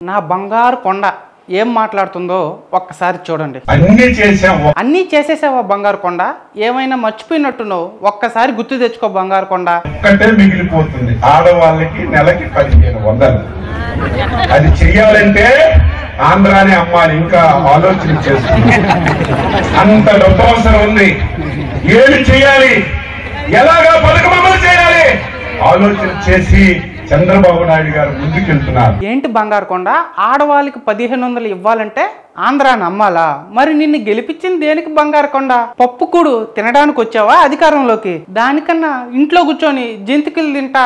నా బంగారు కొండ ఏం మాట్లాడుతుందో ఒక్కసారి చూడండి. అన్నీ చేసేసావా బంగారు కొండ? ఏమైనా మర్చిపోయినట్టున్నావు, ఒక్కసారి గుర్తు తెచ్చుకో బంగారు కొండ. ఒక్కటే మిగిలిపోతుంది, ఆడవాళ్ళకి నెలకి 1500. అది చెయ్యాలంటే ఆంధ్రానే అమ్మాలి. ఇంకా ఆలోచన చేస్తుంది, అంత డబ్బు అవసరం ఉంది. ఏమి చేయాలి, ఎలాగా పథకం అమలు చేయాలి ఆలోచన చేసి చంద్రబాబు నాయుడు గారు ముందుకెళ్తున్నారు. ఏంటి బంగారు కొండ, ఆడవాళ్ళకి 1500 ఇవ్వాలంటే ఆంధ్రాని అమ్మాలా? మరి నిన్ను గెలిపించింది దేనికి బంగారు కొండ? పప్పుకూడు తినడానికి వచ్చావా అధికారంలోకి? దానికన్నా ఇంట్లో కూర్చొని జంతికలు తింటా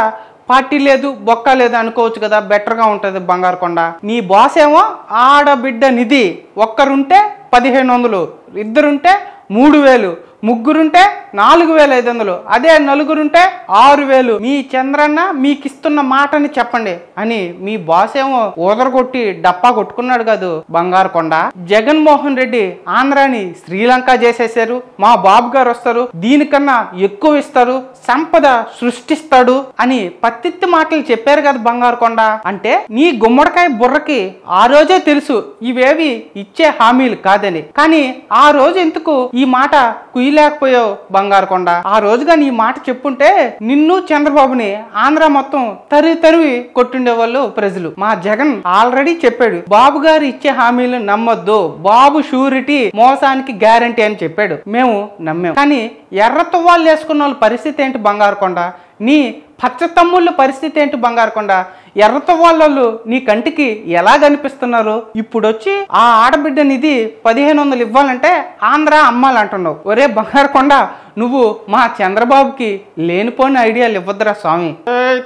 పార్టీ లేదు బొక్క లేదు అనుకోవచ్చు కదా, బెటర్గా ఉంటుంది బంగారు కొండ. నీ బాస్ ఏమో ఆడబిడ్డ నిధి, ఒక్కరుంటే 1500, ఇద్దరుంటే 3000, ముగ్గురుంటే 4500, అదే నలుగురుంటే 6000. మీ చంద్రన్న మీకు ఇస్తున్న మాటని చెప్పండి అని మీ బాస్ ఏమో ఊదరగొట్టి డప్పా కొట్టుకున్నాడు కాదు బంగారు కొండ. జగన్మోహన్ రెడ్డి ఆంధ్రాని శ్రీలంక చేసేసారు, మా బాబు గారు వస్తారు, దీనికన్నా ఎక్కువ ఇస్తారు, సంపద సృష్టిస్తాడు అని పత్తిత్తి మాటలు చెప్పారు కదా బంగారు కొండ. అంటే నీ గుమ్మడికాయ బుర్రకి ఆ రోజే తెలుసు ఇవేవి ఇచ్చే హామీలు కాదని. కానీ ఆ రోజు ఎందుకు ఈ మాట లేకపోయావు బంగారు కొండ? ఆ రోజుగా నీ మాట చెప్పుంటే నిన్ను చంద్రబాబుని ఆంధ్ర మొత్తం తరివి కొట్టుండే వాళ్ళు ప్రజలు. మా జగన్ ఆల్రెడీ చెప్పాడు, బాబు గారు ఇచ్చే హామీలు నమ్మొద్దు, బాబు షూరిటీ మోసానికి గ్యారంటీ అని చెప్పాడు. మేము నమ్మాం. కానీ ఎర్ర తువ్వాలు వేసుకున్న వాళ్ళ పరిస్థితి ఏంటి బంగారు కొండ? నీ పచ్చ తమ్ముళ్ళ పరిస్థితి ఏంటి బంగారు కొండ? ఎర్ర తువ్వాళ్ళు నీ కంటికి ఎలా కనిపిస్తున్నారు? ఇప్పుడు వచ్చి ఆ ఆడబిడ్డ నిధి 1500 ఇవ్వాలంటే ఆంధ్ర అమ్మాలంటున్నావు. ఒరే బంగారు కొండ, నువ్వు మా చంద్రబాబుకి లేనిపోని ఐడియాలు ఇవ్వద్దురా స్వామి.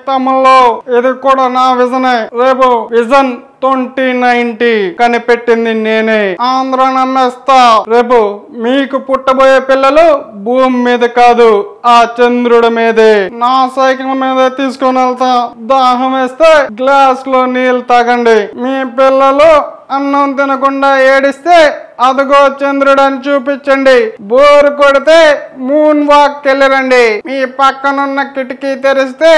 తమలో ఇది కూడా నా విజనే. రేపు విజన్ 2090 కనిపెట్టింది నేనే. ఆంధ్ర నమ్మేస్తా. రేపు మీకు పుట్టబోయే పిల్లలు భూమి మీద కాదు, ఆ చంద్రుడి మీదే. నా సైకిల్ మీద తీసుకొని వెళ్తా. దాహం వేస్తే గ్లాస్ లో నీళ్ళు తాగండి. మీ పిల్లలు అన్నం తినకుండా ఏడిస్తే అదిగో చంద్రుడు అని చూపించండి. బోరు కొడితే మూన్ వాక్ వెళ్ళరండి. మీ పక్కనున్న కిటికీ తెరిస్తే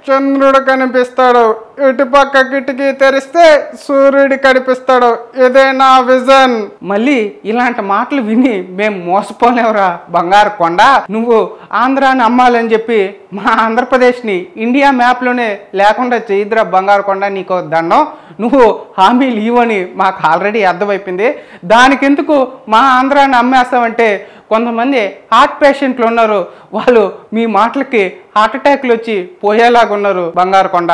చంద్రుడు కనిపిస్తాడు, ఇటుపక్క కిటికీ తెరిస్తే సూర్యుడు కనిపిస్తాడు. ఇదే నా విజన్. మళ్ళీ ఇలాంటి మాటలు విని మేము మోసపోలేవురా బంగారు కొండ. నువ్వు ఆంధ్రాని అమ్మాలని చెప్పి మా ఆంధ్రప్రదేశ్ ని ఇండియా మ్యాప్ లోనే లేకుండా చేయద్దురా బంగారు కొండ, నీకో దండం. నువ్వు హామీలు ఇవ్వని మాకు ఆల్రెడీ అర్థమైపోయింది. దానికెందుకు మా ఆంధ్రాని అమ్మేస్తామంటే కొంతమంది హార్ట్ పేషెంట్లు ఉన్నారు, వాళ్ళు మీ మాటలకి హార్ట్ అటాక్లు వచ్చి పోయేలాగా ఉన్నారు బంగారు కొండ.